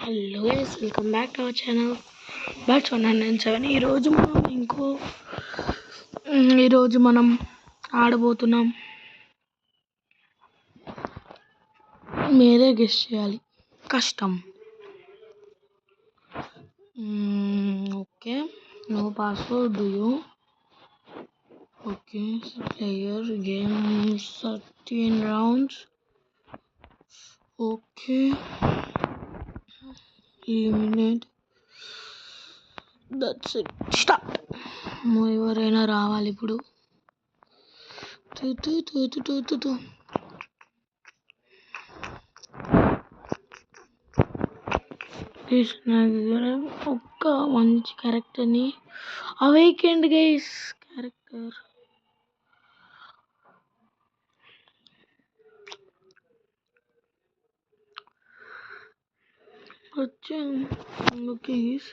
Hello guys, welcome back to our channel batch 107. ఈరోజు మనం ఆడబోతున్నాం. మీరే గెస్ చేయాలి. కష్టం. Okay, no password. Do you? Okay, player game 13 rounds. Okay, eliminate. That's it. Start. ఎవరైనా రావాలి ఇప్పుడు. ఒక్క మంచి క్యారెక్టర్ని అవేకెండ్ గైస్. క్యారెక్టర్ వచ్చా. ఓకే గైస్,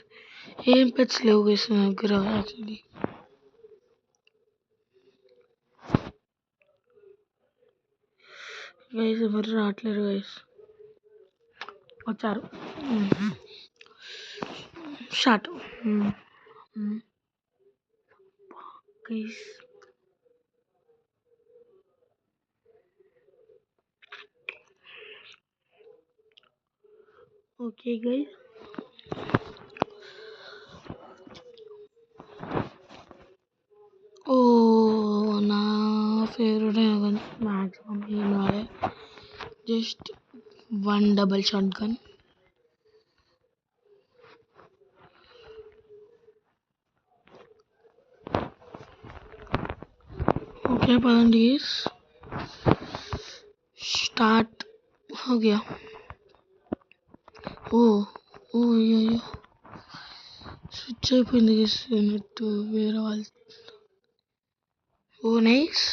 ఏం పెట్స్ లేవు గైస్ నా దగ్గర. యాక్చువల్లీ గైస్ ఎవరు రావట్లేరు. గైస్ వచ్చారు. Short guys. ఓకే గైస్, నా ఫేవరెట్ మ్యాక్సిమం ఏం రాలే. Just 1 double shotgun. ओके पढ़िए. स्टार्ट हो गया. ओ ओ ये स्विच అయిపోయింది గైస్. నెట్ వేరే వాళ్ళు. Oh nice.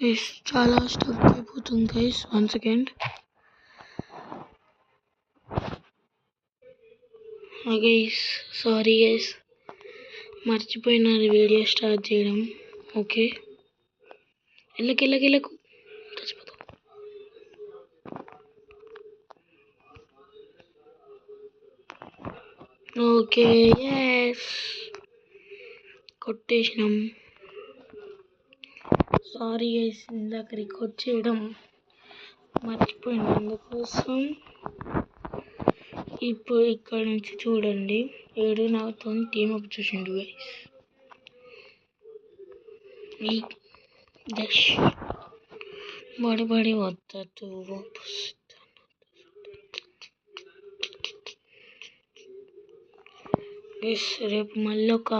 గైస్ చాలా స్టక్ అయిపోతుంది guys. 1 second. Guys sorry guys, మర్చిపోయిన వీడియో స్టార్ట్ చేయడం. ఓకే, వెళ్ళకు చచ్చిపోతాం. ఓకే ఎస్, కొట్టేసినాం. సారీ గైస్, ఇందాక రికార్డ్ చేయడం మర్చిపోయినా, అందుకోసం. ఇప్పుడు ఇక్కడ నుంచి చూడండి, 7 నాతో టీమ్ అప్ చూసిండు గైస్. దష్ బడి వద్దదు. గైస్ రేపు మళ్ళీ ఒక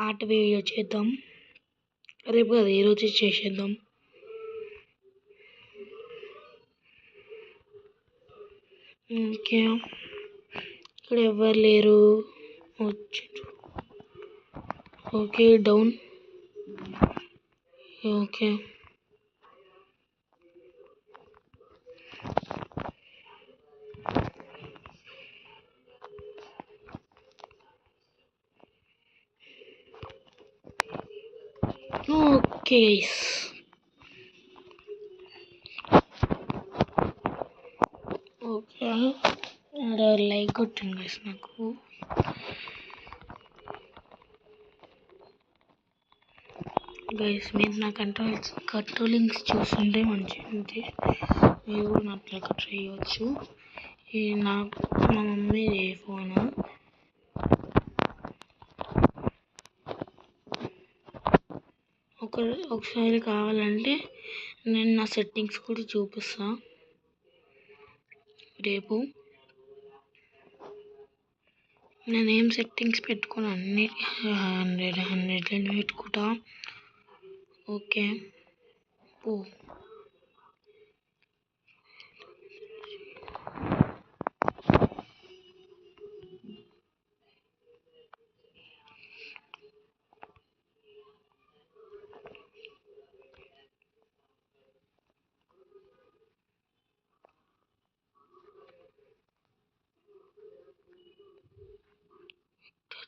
ఆట వీడియో చేద్దాం. రేపు కదా, ఈరోజు చేసేద్దాం. ఓకే, ఇక్కడ ఎవరు లేరు. వచ్చిండ్రు. Okay down. Okay okay guys, okay like కొట్టండి గైస్. నాకు గైస్ మీరు నా కంట్రోలింగ్స్ చూస్తుంటే మంచిగా ఉంది. మీరు కూడా నాకు లైక్ చేయవచ్చు. మా మమ్మీ ఏ ఫోన్. ఒకసారి కావాలంటే నేను నా సెట్టింగ్స్ కూడా చూపిస్తా రేపు. నేనేం సెట్టింగ్స్ పెట్టుకుని అన్ని 100 పెట్టుకుంటా. ఓకే ఓ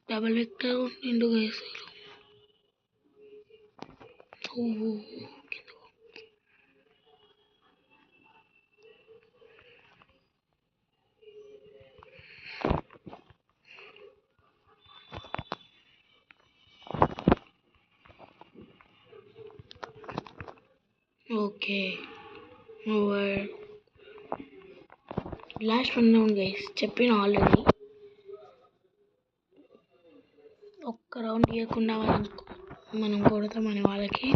డబల్ వెక్టర్ ఎందుకు వేసారు? ఓహో, okay. Over. Last one round guys, చెప్పిన ఆల్రెడీ. ఒక్క రౌండ్ ఇవ్వకుండా మనం కొడతామని వాళ్ళకి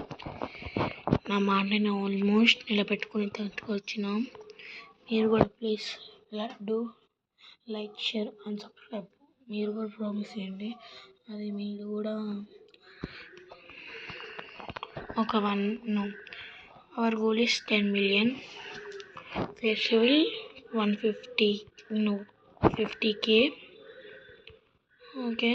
నా మాటని ఆల్మోస్ట్ నిలబెట్టుకుని వచ్చినాం. మీరు కూడా please do like, share and subscribe. మీరు కూడా ప్రామిస్ చేయండి. అది మీరు కూడా ఒక our goal is 10 million. Festival 50K. Okay.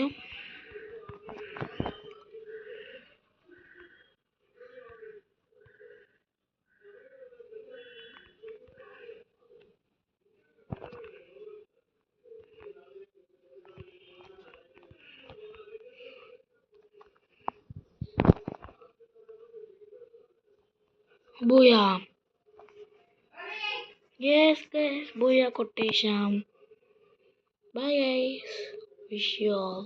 బోయా. ఎస్ గైస్, బోయా కొట్టేశాం. Bye guys, wish you all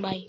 bye.